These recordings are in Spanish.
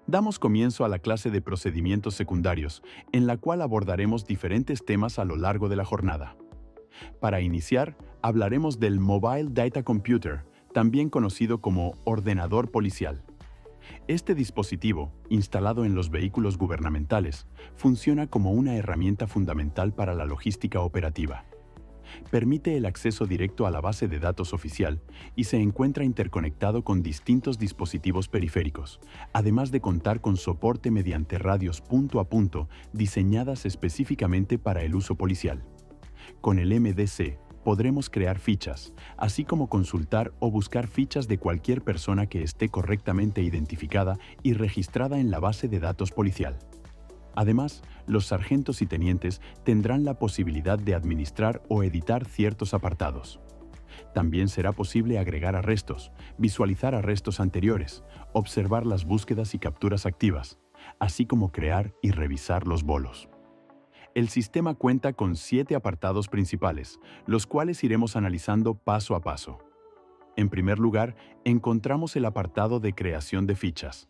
Damos comienzo a la clase de procedimientos secundarios, en la cual abordaremos diferentes temas a lo largo de la jornada. Para iniciar, hablaremos del Mobile Data Computer, también conocido como ordenador policial. Este dispositivo, instalado en los vehículos gubernamentales, funciona como una herramienta fundamental para la logística operativa. Permite el acceso directo a la base de datos oficial y se encuentra interconectado con distintos dispositivos periféricos, además de contar con soporte mediante radios punto a punto diseñadas específicamente para el uso policial. Con el MDC podremos crear fichas, así como consultar o buscar fichas de cualquier persona que esté correctamente identificada y registrada en la base de datos policial. Además, los sargentos y tenientes tendrán la posibilidad de administrar o editar ciertos apartados. También será posible agregar arrestos, visualizar arrestos anteriores, observar las búsquedas y capturas activas, así como crear y revisar los bolos. El sistema cuenta con 7 apartados principales, los cuales iremos analizando paso a paso. En primer lugar, encontramos el apartado de creación de fichas.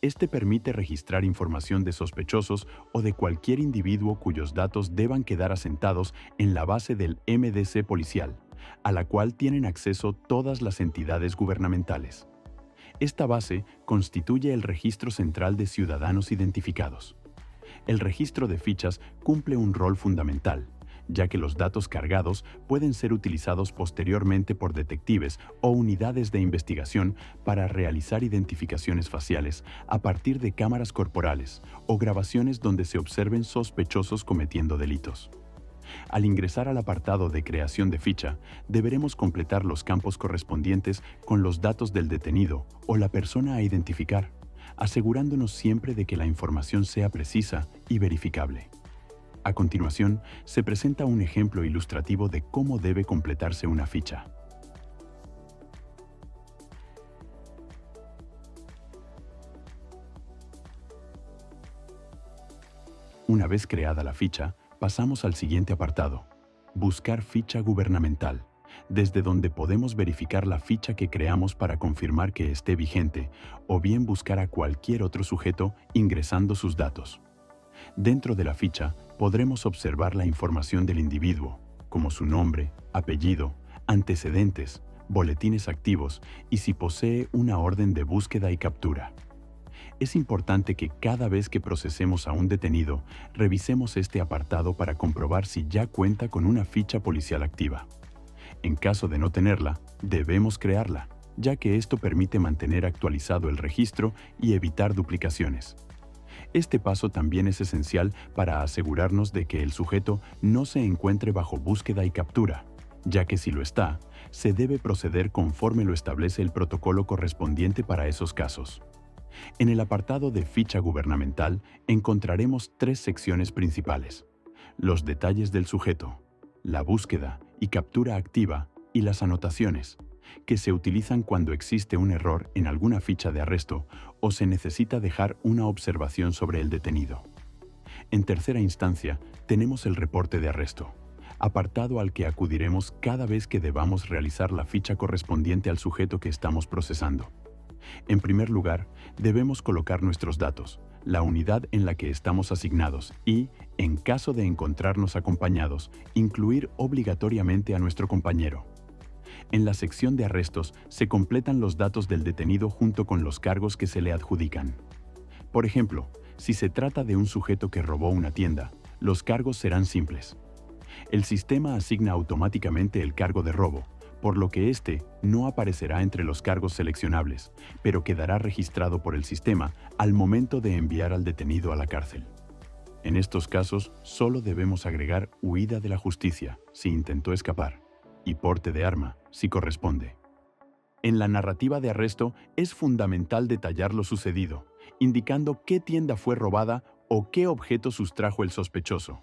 Este permite registrar información de sospechosos o de cualquier individuo cuyos datos deban quedar asentados en la base del MDC policial, a la cual tienen acceso todas las entidades gubernamentales. Esta base constituye el registro central de ciudadanos identificados. El registro de fichas cumple un rol fundamental, ya que los datos cargados pueden ser utilizados posteriormente por detectives o unidades de investigación para realizar identificaciones faciales a partir de cámaras corporales o grabaciones donde se observen sospechosos cometiendo delitos. Al ingresar al apartado de creación de ficha, deberemos completar los campos correspondientes con los datos del detenido o la persona a identificar, asegurándonos siempre de que la información sea precisa y verificable. A continuación, se presenta un ejemplo ilustrativo de cómo debe completarse una ficha. Una vez creada la ficha, pasamos al siguiente apartado: buscar ficha gubernamental, desde donde podemos verificar la ficha que creamos para confirmar que esté vigente, o bien buscar a cualquier otro sujeto ingresando sus datos. Dentro de la ficha podremos observar la información del individuo, como su nombre, apellido, antecedentes, boletines activos y si posee una orden de búsqueda y captura. Es importante que cada vez que procesemos a un detenido, revisemos este apartado para comprobar si ya cuenta con una ficha policial activa. En caso de no tenerla, debemos crearla, ya que esto permite mantener actualizado el registro y evitar duplicaciones. Este paso también es esencial para asegurarnos de que el sujeto no se encuentre bajo búsqueda y captura, ya que si lo está, se debe proceder conforme lo establece el protocolo correspondiente para esos casos. En el apartado de ficha gubernamental encontraremos 3 secciones principales: los detalles del sujeto, la búsqueda y captura activa y las anotaciones, que se utilizan cuando existe un error en alguna ficha de arresto o se necesita dejar una observación sobre el detenido. En tercera instancia, tenemos el reporte de arresto, apartado al que acudiremos cada vez que debamos realizar la ficha correspondiente al sujeto que estamos procesando. En primer lugar, debemos colocar nuestros datos, la unidad en la que estamos asignados y, en caso de encontrarnos acompañados, incluir obligatoriamente a nuestro compañero. En la sección de arrestos se completan los datos del detenido junto con los cargos que se le adjudican. Por ejemplo, si se trata de un sujeto que robó una tienda, los cargos serán simples. El sistema asigna automáticamente el cargo de robo, por lo que este no aparecerá entre los cargos seleccionables, pero quedará registrado por el sistema al momento de enviar al detenido a la cárcel. En estos casos, solo debemos agregar huida de la justicia, si intentó escapar, y porte de arma, si corresponde. En la narrativa de arresto es fundamental detallar lo sucedido, indicando qué tienda fue robada o qué objeto sustrajo el sospechoso.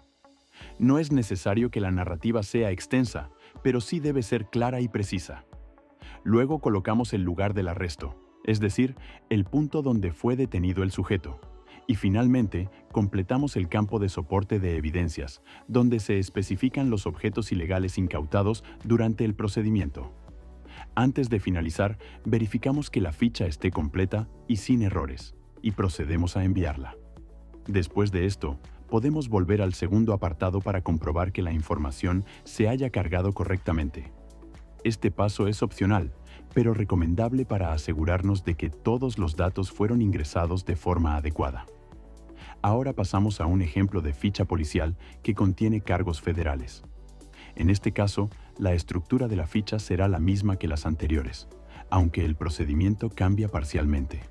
No es necesario que la narrativa sea extensa, pero sí debe ser clara y precisa. Luego colocamos el lugar del arresto, es decir, el punto donde fue detenido el sujeto. Y finalmente, completamos el campo de soporte de evidencias, donde se especifican los objetos ilegales incautados durante el procedimiento. Antes de finalizar, verificamos que la ficha esté completa y sin errores, y procedemos a enviarla. Después de esto, podemos volver al segundo apartado para comprobar que la información se haya cargado correctamente. Este paso es opcional, pero recomendable para asegurarnos de que todos los datos fueron ingresados de forma adecuada. Ahora pasamos a un ejemplo de ficha policial que contiene cargos federales. En este caso, la estructura de la ficha será la misma que las anteriores, aunque el procedimiento cambia parcialmente.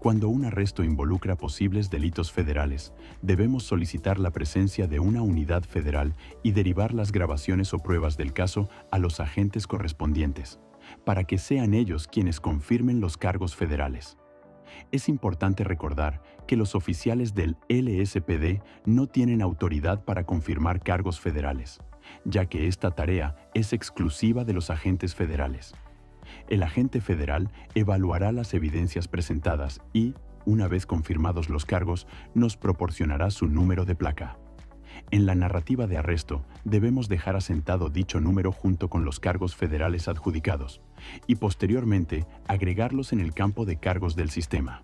Cuando un arresto involucra posibles delitos federales, debemos solicitar la presencia de una unidad federal y derivar las grabaciones o pruebas del caso a los agentes correspondientes, para que sean ellos quienes confirmen los cargos federales. Es importante recordar que los oficiales del LSPD no tienen autoridad para confirmar cargos federales, ya que esta tarea es exclusiva de los agentes federales. El agente federal evaluará las evidencias presentadas y, una vez confirmados los cargos, nos proporcionará su número de placa. En la narrativa de arresto, debemos dejar asentado dicho número junto con los cargos federales adjudicados y posteriormente agregarlos en el campo de cargos del sistema.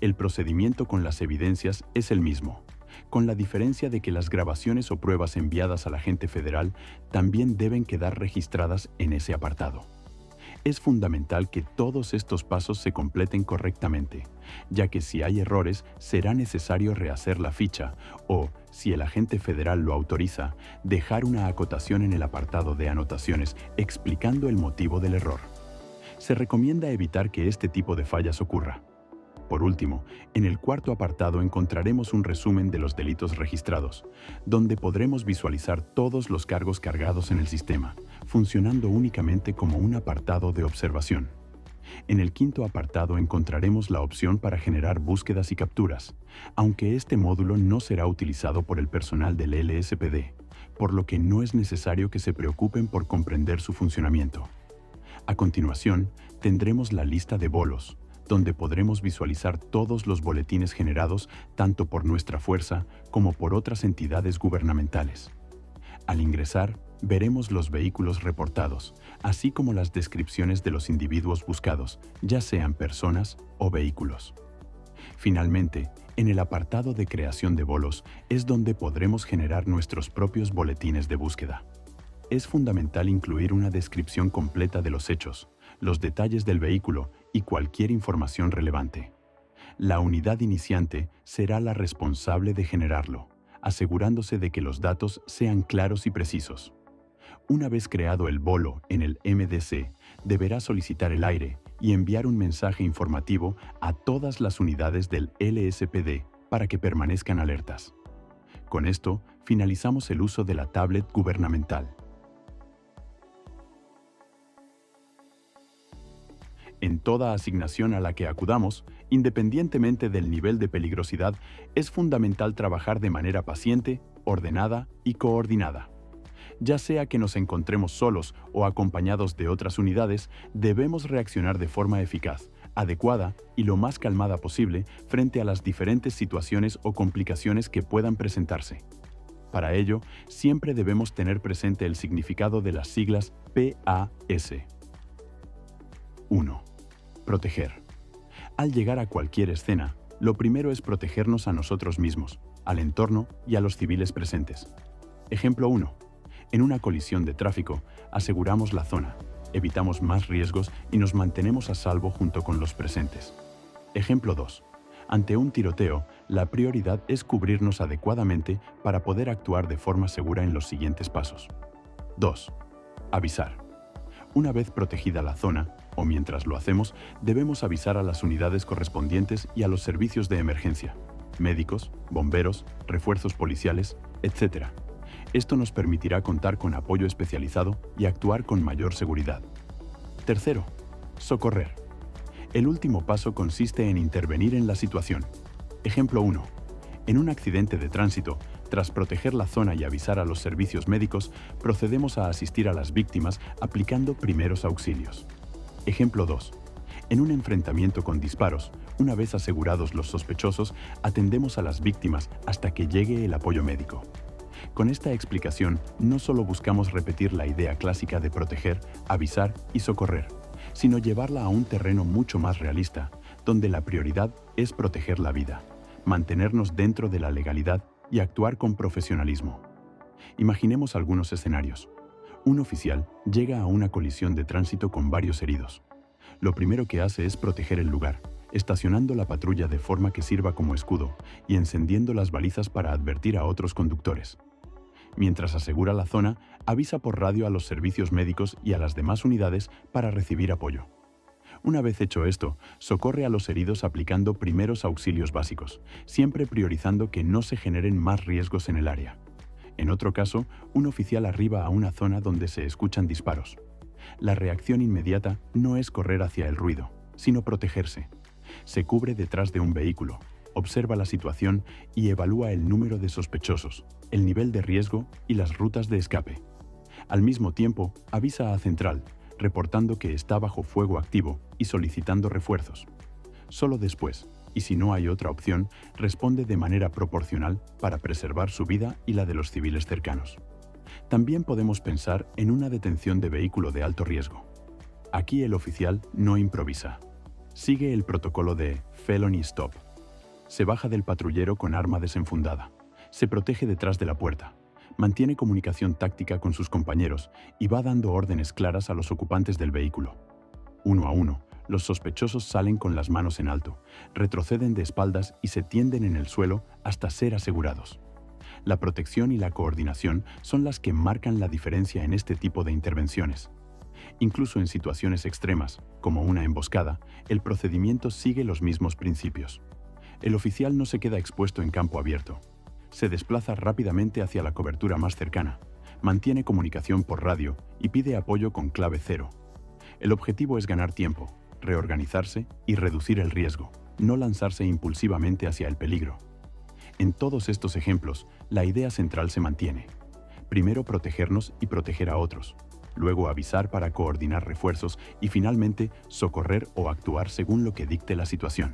El procedimiento con las evidencias es el mismo, con la diferencia de que las grabaciones o pruebas enviadas al agente federal también deben quedar registradas en ese apartado. Es fundamental que todos estos pasos se completen correctamente, ya que si hay errores será necesario rehacer la ficha o, si el agente federal lo autoriza, dejar una acotación en el apartado de anotaciones explicando el motivo del error. Se recomienda evitar que este tipo de fallas ocurra. Por último, en el cuarto apartado encontraremos un resumen de los delitos registrados, donde podremos visualizar todos los cargos cargados en el sistema, funcionando únicamente como un apartado de observación. En el quinto apartado encontraremos la opción para generar búsquedas y capturas, aunque este módulo no será utilizado por el personal del LSPD, por lo que no es necesario que se preocupen por comprender su funcionamiento. A continuación, tendremos la lista de bolos, donde podremos visualizar todos los boletines generados tanto por nuestra fuerza como por otras entidades gubernamentales. Al ingresar, veremos los vehículos reportados, así como las descripciones de los individuos buscados, ya sean personas o vehículos. Finalmente, en el apartado de creación de bolos es donde podremos generar nuestros propios boletines de búsqueda. Es fundamental incluir una descripción completa de los hechos, los detalles del vehículo y cualquier información relevante. La unidad iniciante será la responsable de generarlo, asegurándose de que los datos sean claros y precisos. Una vez creado el bolo en el MDC, deberá solicitar el aire y enviar un mensaje informativo a todas las unidades del LSPD para que permanezcan alertas. Con esto, finalizamos el uso de la tablet gubernamental. En toda asignación a la que acudamos, independientemente del nivel de peligrosidad, es fundamental trabajar de manera paciente, ordenada y coordinada. Ya sea que nos encontremos solos o acompañados de otras unidades, debemos reaccionar de forma eficaz, adecuada y lo más calmada posible frente a las diferentes situaciones o complicaciones que puedan presentarse. Para ello, siempre debemos tener presente el significado de las siglas PAS. 1. Proteger. Al llegar a cualquier escena, lo primero es protegernos a nosotros mismos, al entorno y a los civiles presentes. Ejemplo 1. En una colisión de tráfico, aseguramos la zona, evitamos más riesgos y nos mantenemos a salvo junto con los presentes. Ejemplo 2. Ante un tiroteo, la prioridad es cubrirnos adecuadamente para poder actuar de forma segura en los siguientes pasos. 2. Avisar. Una vez protegida la zona, o mientras lo hacemos, debemos avisar a las unidades correspondientes y a los servicios de emergencia, médicos, bomberos, refuerzos policiales, etc. Esto nos permitirá contar con apoyo especializado y actuar con mayor seguridad. Tercero, socorrer. El último paso consiste en intervenir en la situación. Ejemplo 1. En un accidente de tránsito, tras proteger la zona y avisar a los servicios médicos, procedemos a asistir a las víctimas aplicando primeros auxilios. Ejemplo 2. En un enfrentamiento con disparos, una vez asegurados los sospechosos, atendemos a las víctimas hasta que llegue el apoyo médico. Con esta explicación, no solo buscamos repetir la idea clásica de proteger, avisar y socorrer, sino llevarla a un terreno mucho más realista, donde la prioridad es proteger la vida, mantenernos dentro de la legalidad y actuar con profesionalismo. Imaginemos algunos escenarios. Un oficial llega a una colisión de tránsito con varios heridos. Lo primero que hace es proteger el lugar, estacionando la patrulla de forma que sirva como escudo y encendiendo las balizas para advertir a otros conductores. Mientras asegura la zona, avisa por radio a los servicios médicos y a las demás unidades para recibir apoyo. Una vez hecho esto, socorre a los heridos aplicando primeros auxilios básicos, siempre priorizando que no se generen más riesgos en el área. En otro caso, un oficial arriba a una zona donde se escuchan disparos. La reacción inmediata no es correr hacia el ruido, sino protegerse. Se cubre detrás de un vehículo, observa la situación y evalúa el número de sospechosos, el nivel de riesgo y las rutas de escape. Al mismo tiempo, avisa a Central, reportando que está bajo fuego activo y solicitando refuerzos. Solo después, y si no hay otra opción, responde de manera proporcional para preservar su vida y la de los civiles cercanos. También podemos pensar en una detención de vehículo de alto riesgo. Aquí el oficial no improvisa. Sigue el protocolo de Felony Stop. Se baja del patrullero con arma desenfundada. Se protege detrás de la puerta. Mantiene comunicación táctica con sus compañeros y va dando órdenes claras a los ocupantes del vehículo. Uno a uno, los sospechosos salen con las manos en alto, retroceden de espaldas y se tienden en el suelo hasta ser asegurados. La protección y la coordinación son las que marcan la diferencia en este tipo de intervenciones. Incluso en situaciones extremas, como una emboscada, el procedimiento sigue los mismos principios. El oficial no se queda expuesto en campo abierto. Se desplaza rápidamente hacia la cobertura más cercana, mantiene comunicación por radio y pide apoyo con clave 0. El objetivo es ganar tiempo, reorganizarse y reducir el riesgo, no lanzarse impulsivamente hacia el peligro. En todos estos ejemplos, la idea central se mantiene. Primero protegernos y proteger a otros, luego avisar para coordinar refuerzos y finalmente socorrer o actuar según lo que dicte la situación.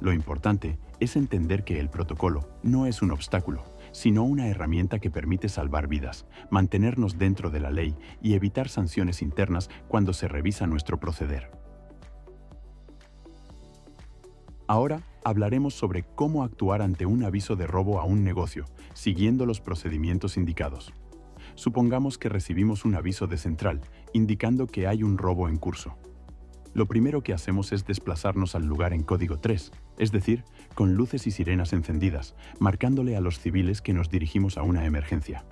Lo importante es entender que el protocolo no es un obstáculo, sino una herramienta que permite salvar vidas, mantenernos dentro de la ley y evitar sanciones internas cuando se revisa nuestro proceder. Ahora hablaremos sobre cómo actuar ante un aviso de robo a un negocio, siguiendo los procedimientos indicados. Supongamos que recibimos un aviso de Central, indicando que hay un robo en curso. Lo primero que hacemos es desplazarnos al lugar en código 3, es decir, con luces y sirenas encendidas, marcándole a los civiles que nos dirigimos a una emergencia.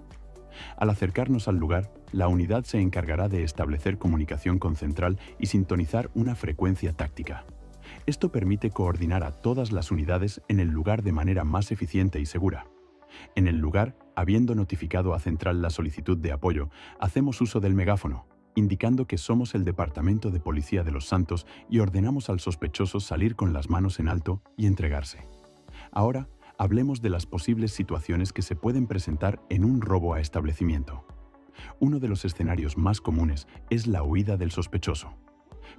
Al acercarnos al lugar, la unidad se encargará de establecer comunicación con Central y sintonizar una frecuencia táctica. Esto permite coordinar a todas las unidades en el lugar de manera más eficiente y segura. En el lugar, habiendo notificado a Central la solicitud de apoyo, hacemos uso del megáfono, indicando que somos el Departamento de Policía de Los Santos y ordenamos al sospechoso salir con las manos en alto y entregarse. Ahora, hablemos de las posibles situaciones que se pueden presentar en un robo a establecimiento. Uno de los escenarios más comunes es la huida del sospechoso.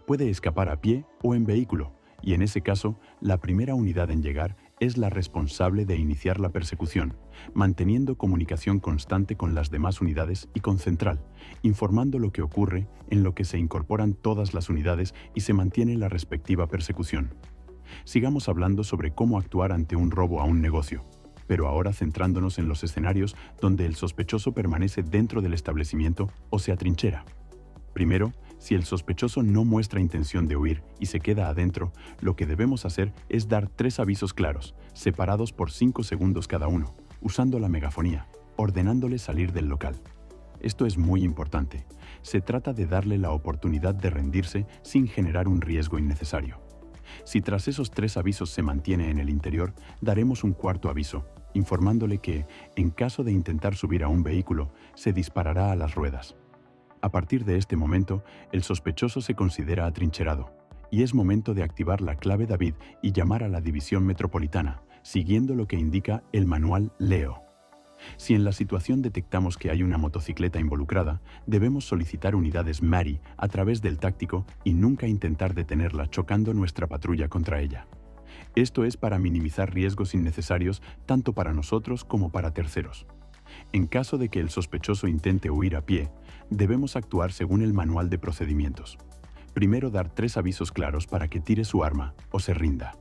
Puede escapar a pie o en vehículo, y en ese caso, la primera unidad en llegar es la responsable de iniciar la persecución, manteniendo comunicación constante con las demás unidades y con Central, informando lo que ocurre, en lo que se incorporan todas las unidades y se mantiene la respectiva persecución. Sigamos hablando sobre cómo actuar ante un robo a un negocio, pero ahora centrándonos en los escenarios donde el sospechoso permanece dentro del establecimiento o se atrinchera. Primero, si el sospechoso no muestra intención de huir y se queda adentro, lo que debemos hacer es dar 3 avisos claros, separados por 5 segundos cada uno, usando la megafonía, ordenándole salir del local. Esto es muy importante. Se trata de darle la oportunidad de rendirse sin generar un riesgo innecesario. Si tras esos 3 avisos se mantiene en el interior, daremos un 4º aviso, informándole que, en caso de intentar subir a un vehículo, se disparará a las ruedas. A partir de este momento, el sospechoso se considera atrincherado, y es momento de activar la clave David y llamar a la División Metropolitana, siguiendo lo que indica el manual Leo. Si en la situación detectamos que hay una motocicleta involucrada, debemos solicitar unidades MARI a través del táctico y nunca intentar detenerla chocando nuestra patrulla contra ella. Esto es para minimizar riesgos innecesarios tanto para nosotros como para terceros. En caso de que el sospechoso intente huir a pie, debemos actuar según el manual de procedimientos. Primero, dar 3 avisos claros para que tire su arma o se rinda.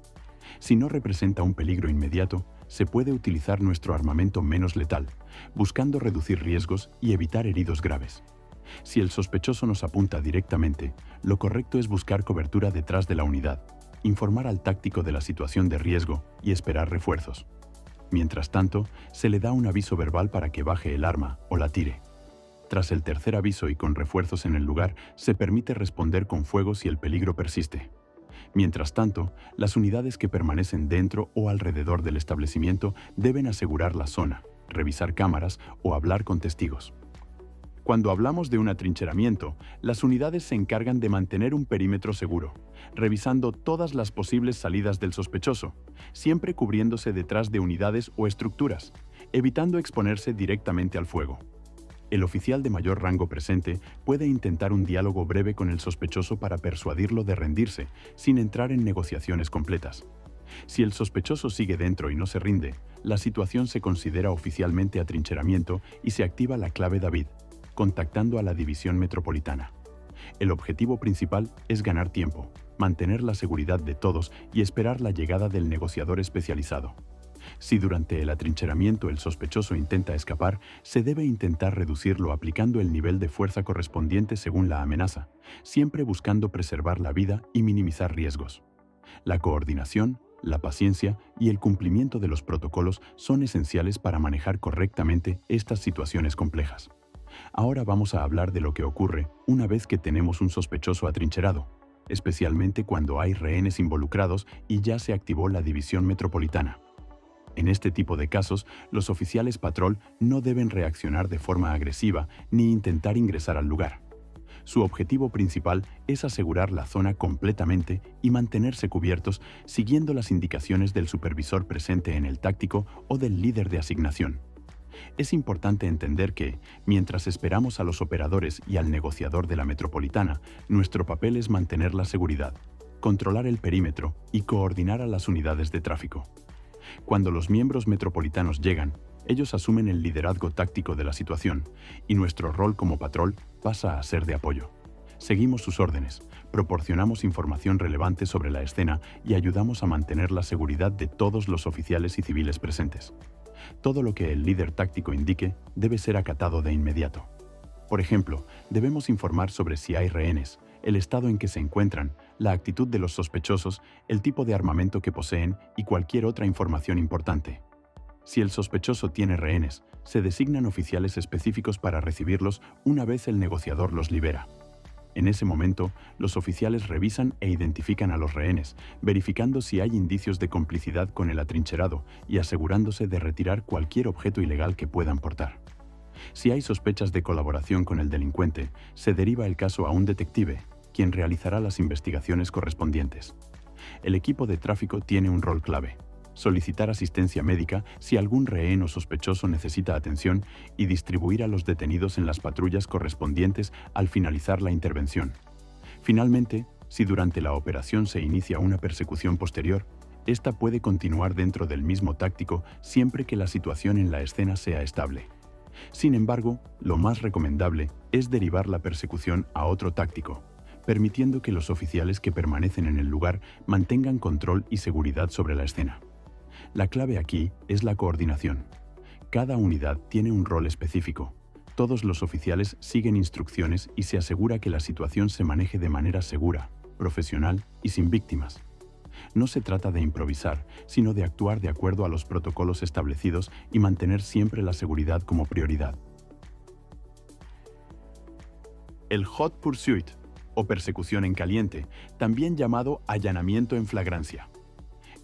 Si no representa un peligro inmediato, se puede utilizar nuestro armamento menos letal, buscando reducir riesgos y evitar heridos graves. Si el sospechoso nos apunta directamente, lo correcto es buscar cobertura detrás de la unidad, informar al táctico de la situación de riesgo y esperar refuerzos. Mientras tanto, se le da un aviso verbal para que baje el arma o la tire. Tras el tercer aviso y con refuerzos en el lugar, se permite responder con fuego si el peligro persiste. Mientras tanto, las unidades que permanecen dentro o alrededor del establecimiento deben asegurar la zona, revisar cámaras o hablar con testigos. Cuando hablamos de un atrincheramiento, las unidades se encargan de mantener un perímetro seguro, revisando todas las posibles salidas del sospechoso, siempre cubriéndose detrás de unidades o estructuras, evitando exponerse directamente al fuego. El oficial de mayor rango presente puede intentar un diálogo breve con el sospechoso para persuadirlo de rendirse, sin entrar en negociaciones completas. Si el sospechoso sigue dentro y no se rinde, la situación se considera oficialmente atrincheramiento y se activa la clave David, contactando a la División Metropolitana. El objetivo principal es ganar tiempo, mantener la seguridad de todos y esperar la llegada del negociador especializado. Si durante el atrincheramiento el sospechoso intenta escapar, se debe intentar reducirlo aplicando el nivel de fuerza correspondiente según la amenaza, siempre buscando preservar la vida y minimizar riesgos. La coordinación, la paciencia y el cumplimiento de los protocolos son esenciales para manejar correctamente estas situaciones complejas. Ahora vamos a hablar de lo que ocurre una vez que tenemos un sospechoso atrincherado, especialmente cuando hay rehenes involucrados y ya se activó la División Metropolitana. En este tipo de casos, los oficiales patrol no deben reaccionar de forma agresiva ni intentar ingresar al lugar. Su objetivo principal es asegurar la zona completamente y mantenerse cubiertos siguiendo las indicaciones del supervisor presente en el táctico o del líder de asignación. Es importante entender que, mientras esperamos a los operadores y al negociador de la metropolitana, nuestro papel es mantener la seguridad, controlar el perímetro y coordinar a las unidades de tráfico. Cuando los miembros metropolitanos llegan, ellos asumen el liderazgo táctico de la situación y nuestro rol como patrol pasa a ser de apoyo. Seguimos sus órdenes, proporcionamos información relevante sobre la escena y ayudamos a mantener la seguridad de todos los oficiales y civiles presentes. Todo lo que el líder táctico indique debe ser acatado de inmediato. Por ejemplo, debemos informar sobre si hay rehenes, el estado en que se encuentran, la actitud de los sospechosos, el tipo de armamento que poseen y cualquier otra información importante. Si el sospechoso tiene rehenes, se designan oficiales específicos para recibirlos una vez el negociador los libera. En ese momento, los oficiales revisan e identifican a los rehenes, verificando si hay indicios de complicidad con el atrincherado y asegurándose de retirar cualquier objeto ilegal que puedan portar. Si hay sospechas de colaboración con el delincuente, se deriva el caso a un detective, quien realizará las investigaciones correspondientes. El equipo de tráfico tiene un rol clave: solicitar asistencia médica si algún rehén o sospechoso necesita atención y distribuir a los detenidos en las patrullas correspondientes al finalizar la intervención. Finalmente, si durante la operación se inicia una persecución posterior, esta puede continuar dentro del mismo táctico siempre que la situación en la escena sea estable. Sin embargo, lo más recomendable es derivar la persecución a otro táctico, permitiendo que los oficiales que permanecen en el lugar mantengan control y seguridad sobre la escena. La clave aquí es la coordinación. Cada unidad tiene un rol específico. Todos los oficiales siguen instrucciones y se asegura que la situación se maneje de manera segura, profesional y sin víctimas. No se trata de improvisar, sino de actuar de acuerdo a los protocolos establecidos y mantener siempre la seguridad como prioridad. El hot pursuit, o persecución en caliente, también llamado allanamiento en flagrancia.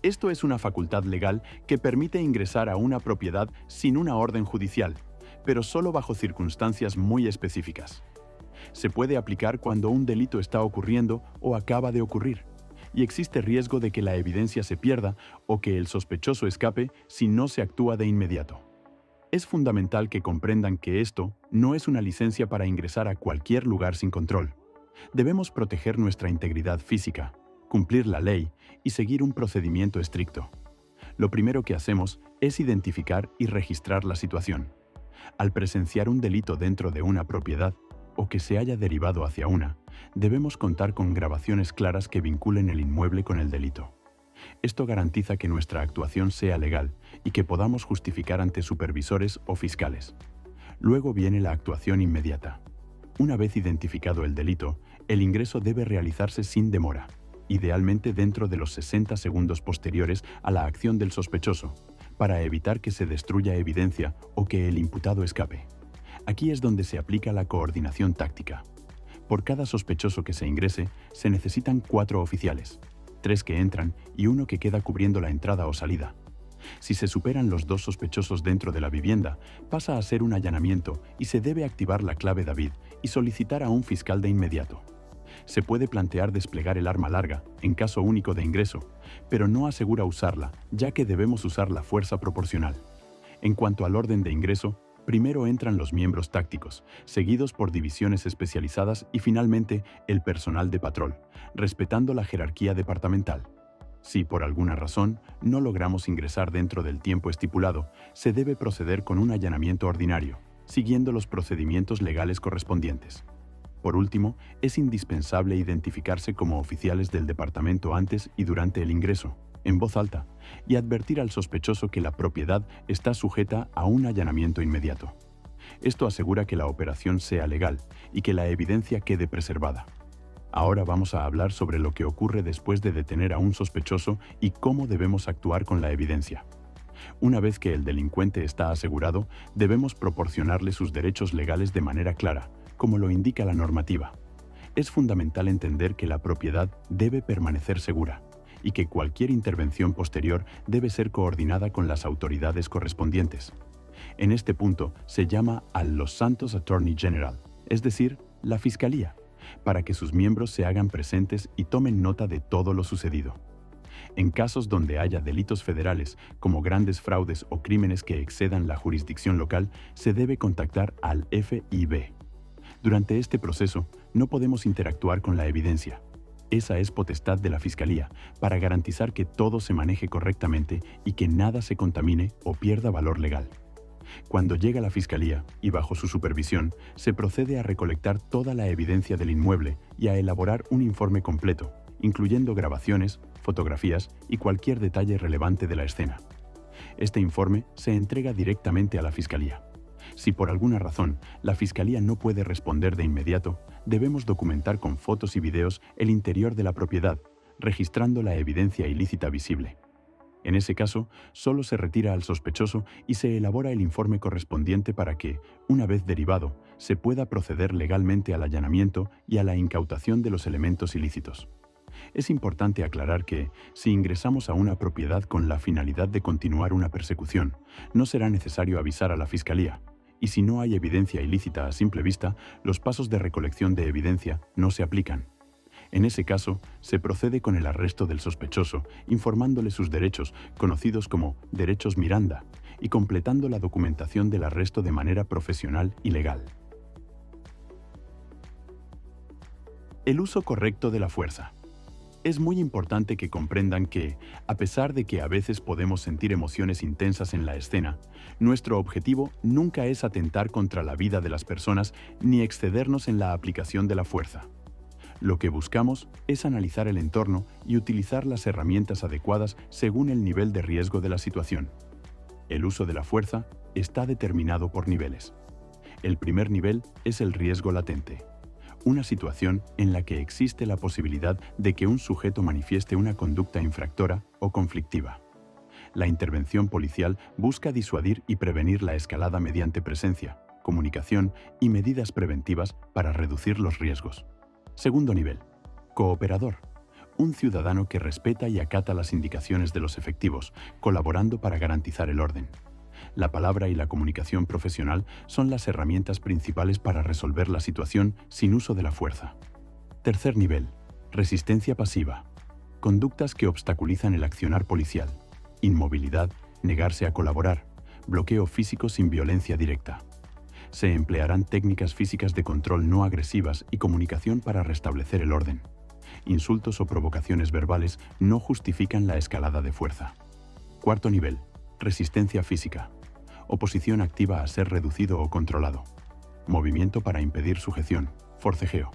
Esto es una facultad legal que permite ingresar a una propiedad sin una orden judicial, pero solo bajo circunstancias muy específicas. Se puede aplicar cuando un delito está ocurriendo o acaba de ocurrir, y existe riesgo de que la evidencia se pierda o que el sospechoso escape si no se actúa de inmediato. Es fundamental que comprendan que esto no es una licencia para ingresar a cualquier lugar sin control. Debemos proteger nuestra integridad física, cumplir la ley y seguir un procedimiento estricto. Lo primero que hacemos es identificar y registrar la situación. Al presenciar un delito dentro de una propiedad, o que se haya derivado hacia una, debemos contar con grabaciones claras que vinculen el inmueble con el delito. Esto garantiza que nuestra actuación sea legal y que podamos justificar ante supervisores o fiscales. Luego viene la actuación inmediata. Una vez identificado el delito, el ingreso debe realizarse sin demora, idealmente dentro de los 60 segundos posteriores a la acción del sospechoso, para evitar que se destruya evidencia o que el imputado escape. Aquí es donde se aplica la coordinación táctica. Por cada sospechoso que se ingrese, se necesitan 4 oficiales, 3 que entran y 1 que queda cubriendo la entrada o salida. Si se superan los 2 sospechosos dentro de la vivienda, pasa a ser un allanamiento y se debe activar la clave David y solicitar a un fiscal de inmediato. Se puede plantear desplegar el arma larga, en caso único de ingreso, pero no asegura usarla, ya que debemos usar la fuerza proporcional. En cuanto al orden de ingreso, primero entran los miembros tácticos, seguidos por divisiones especializadas y finalmente el personal de patrón, respetando la jerarquía departamental. Si por alguna razón no logramos ingresar dentro del tiempo estipulado, se debe proceder con un allanamiento ordinario, siguiendo los procedimientos legales correspondientes. Por último, es indispensable identificarse como oficiales del departamento antes y durante el ingreso, en voz alta, y advertir al sospechoso que la propiedad está sujeta a un allanamiento inmediato. Esto asegura que la operación sea legal y que la evidencia quede preservada. Ahora vamos a hablar sobre lo que ocurre después de detener a un sospechoso y cómo debemos actuar con la evidencia. Una vez que el delincuente está asegurado, debemos proporcionarle sus derechos legales de manera clara, como lo indica la normativa. Es fundamental entender que la propiedad debe permanecer segura y que cualquier intervención posterior debe ser coordinada con las autoridades correspondientes. En este punto se llama a Los Santos Attorney General, es decir, la Fiscalía, para que sus miembros se hagan presentes y tomen nota de todo lo sucedido. En casos donde haya delitos federales, como grandes fraudes o crímenes que excedan la jurisdicción local, se debe contactar al FIB. Durante este proceso, no podemos interactuar con la evidencia. Esa es potestad de la Fiscalía, para garantizar que todo se maneje correctamente y que nada se contamine o pierda valor legal. Cuando llega la Fiscalía, y bajo su supervisión, se procede a recolectar toda la evidencia del inmueble y a elaborar un informe completo, incluyendo grabaciones, fotografías y cualquier detalle relevante de la escena. Este informe se entrega directamente a la Fiscalía. Si por alguna razón la Fiscalía no puede responder de inmediato, debemos documentar con fotos y videos el interior de la propiedad, registrando la evidencia ilícita visible. En ese caso, solo se retira al sospechoso y se elabora el informe correspondiente para que, una vez derivado, se pueda proceder legalmente al allanamiento y a la incautación de los elementos ilícitos. Es importante aclarar que, si ingresamos a una propiedad con la finalidad de continuar una persecución, no será necesario avisar a la Fiscalía, y si no hay evidencia ilícita a simple vista, los pasos de recolección de evidencia no se aplican. En ese caso, se procede con el arresto del sospechoso, informándole sus derechos, conocidos como derechos Miranda, y completando la documentación del arresto de manera profesional y legal. El uso correcto de la fuerza. Es muy importante que comprendan que, a pesar de que a veces podemos sentir emociones intensas en la escena, nuestro objetivo nunca es atentar contra la vida de las personas ni excedernos en la aplicación de la fuerza. Lo que buscamos es analizar el entorno y utilizar las herramientas adecuadas según el nivel de riesgo de la situación. El uso de la fuerza está determinado por niveles. El primer nivel es el riesgo latente, una situación en la que existe la posibilidad de que un sujeto manifieste una conducta infractora o conflictiva. La intervención policial busca disuadir y prevenir la escalada mediante presencia, comunicación y medidas preventivas para reducir los riesgos. Segundo nivel, cooperador, un ciudadano que respeta y acata las indicaciones de los efectivos, colaborando para garantizar el orden. La palabra y la comunicación profesional son las herramientas principales para resolver la situación sin uso de la fuerza. Tercer nivel, resistencia pasiva, conductas que obstaculizan el accionar policial, inmovilidad, negarse a colaborar, bloqueo físico sin violencia directa. Se emplearán técnicas físicas de control no agresivas y comunicación para restablecer el orden. Insultos o provocaciones verbales no justifican la escalada de fuerza. Cuarto nivel, resistencia física, oposición activa a ser reducido o controlado. movimiento para impedir sujeción, forcejeo.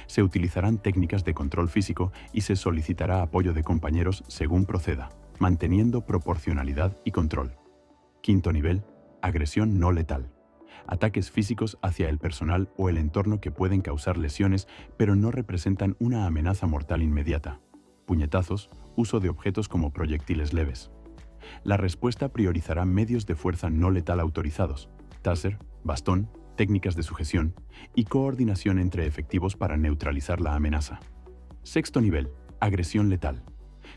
Se utilizarán técnicas de control físico y se solicitará apoyo de compañeros según proceda, manteniendo proporcionalidad y control. Quinto nivel, agresión no letal. Ataques físicos hacia el personal o el entorno que pueden causar lesiones, pero no representan una amenaza mortal inmediata. Puñetazos, uso de objetos como proyectiles leves. La respuesta priorizará medios de fuerza no letal autorizados, taser, bastón, técnicas de sujeción y coordinación entre efectivos para neutralizar la amenaza. Sexto nivel, agresión letal.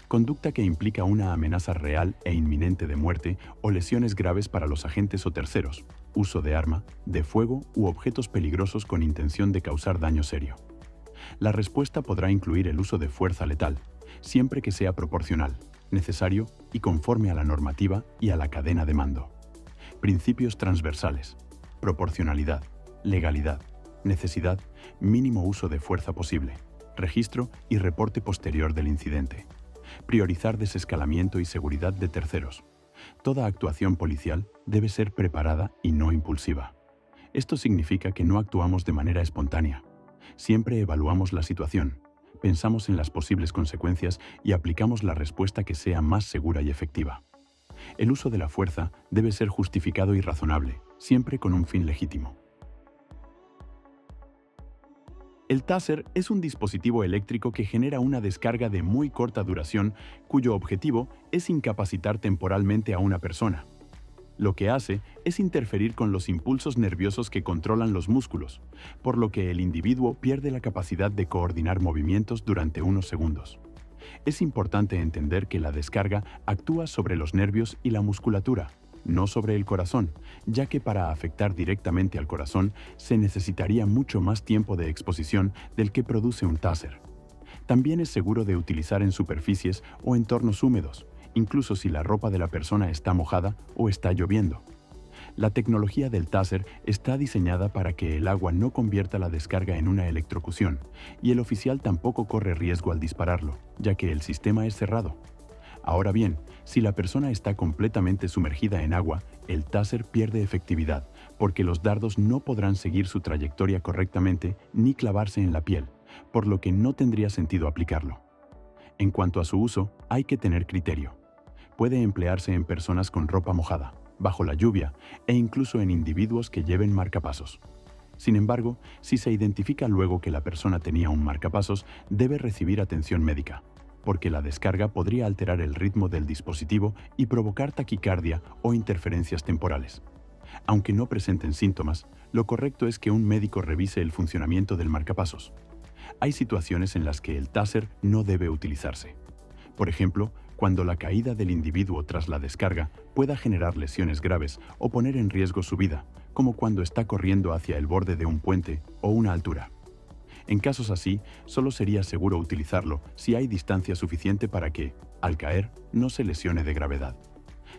Conducta que implica una amenaza real e inminente de muerte o lesiones graves para los agentes o terceros, uso de arma, de fuego u objetos peligrosos con intención de causar daño serio. La respuesta podrá incluir el uso de fuerza letal, siempre que sea proporcional, necesario y conforme a la normativa y a la cadena de mando. Principios transversales: proporcionalidad, legalidad, necesidad, mínimo uso de fuerza posible, registro y reporte posterior del incidente. Priorizar desescalamiento y seguridad de terceros. Toda actuación policial debe ser preparada y no impulsiva. Esto significa que no actuamos de manera espontánea. Siempre evaluamos la situación, pensamos en las posibles consecuencias y aplicamos la respuesta que sea más segura y efectiva. El uso de la fuerza debe ser justificado y razonable, siempre con un fin legítimo. El taser es un dispositivo eléctrico que genera una descarga de muy corta duración cuyo objetivo es incapacitar temporalmente a una persona. Lo que hace es interferir con los impulsos nerviosos que controlan los músculos, por lo que el individuo pierde la capacidad de coordinar movimientos durante unos segundos. Es importante entender que la descarga actúa sobre los nervios y la musculatura, no sobre el corazón, ya que para afectar directamente al corazón se necesitaría mucho más tiempo de exposición del que produce un taser. También es seguro de utilizar en superficies o entornos húmedos, incluso si la ropa de la persona está mojada o está lloviendo. La tecnología del taser está diseñada para que el agua no convierta la descarga en una electrocución, y el oficial tampoco corre riesgo al dispararlo, ya que el sistema es cerrado. Ahora bien, si la persona está completamente sumergida en agua, el taser pierde efectividad, porque los dardos no podrán seguir su trayectoria correctamente ni clavarse en la piel, por lo que no tendría sentido aplicarlo. En cuanto a su uso, hay que tener criterio. Puede emplearse en personas con ropa mojada, bajo la lluvia e incluso en individuos que lleven marcapasos. Sin embargo, si se identifica luego que la persona tenía un marcapasos, debe recibir atención médica, porque la descarga podría alterar el ritmo del dispositivo y provocar taquicardia o interferencias temporales. Aunque no presenten síntomas, lo correcto es que un médico revise el funcionamiento del marcapasos. Hay situaciones en las que el taser no debe utilizarse. Por ejemplo, cuando la caída del individuo tras la descarga pueda generar lesiones graves o poner en riesgo su vida, como cuando está corriendo hacia el borde de un puente o una altura. En casos así, solo sería seguro utilizarlo si hay distancia suficiente para que, al caer, no se lesione de gravedad.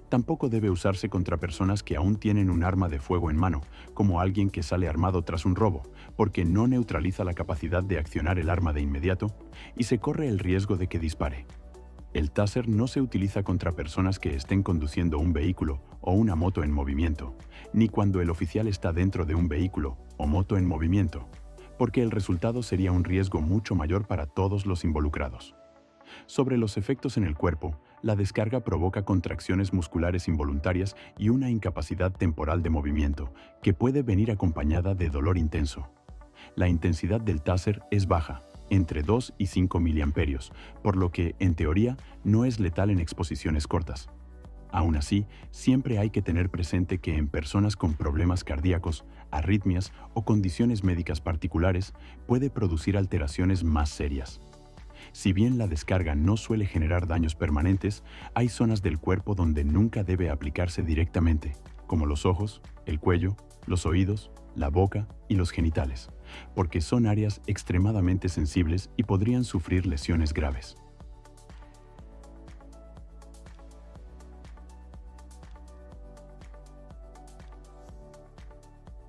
Tampoco debe usarse contra personas que aún tienen un arma de fuego en mano, como alguien que sale armado tras un robo, porque no neutraliza la capacidad de accionar el arma de inmediato y se corre el riesgo de que dispare. El taser no se utiliza contra personas que estén conduciendo un vehículo o una moto en movimiento, ni cuando el oficial está dentro de un vehículo o moto en movimiento, porque el resultado sería un riesgo mucho mayor para todos los involucrados. Sobre los efectos en el cuerpo, la descarga provoca contracciones musculares involuntarias y una incapacidad temporal de movimiento, que puede venir acompañada de dolor intenso. La intensidad del taser es baja, entre 2 y 5 miliamperios, por lo que, en teoría, no es letal en exposiciones cortas. Aún así, siempre hay que tener presente que en personas con problemas cardíacos, arritmias o condiciones médicas particulares puede producir alteraciones más serias. Si bien la descarga no suele generar daños permanentes, hay zonas del cuerpo donde nunca debe aplicarse directamente, como los ojos, el cuello, los oídos, la boca y los genitales, porque son áreas extremadamente sensibles y podrían sufrir lesiones graves.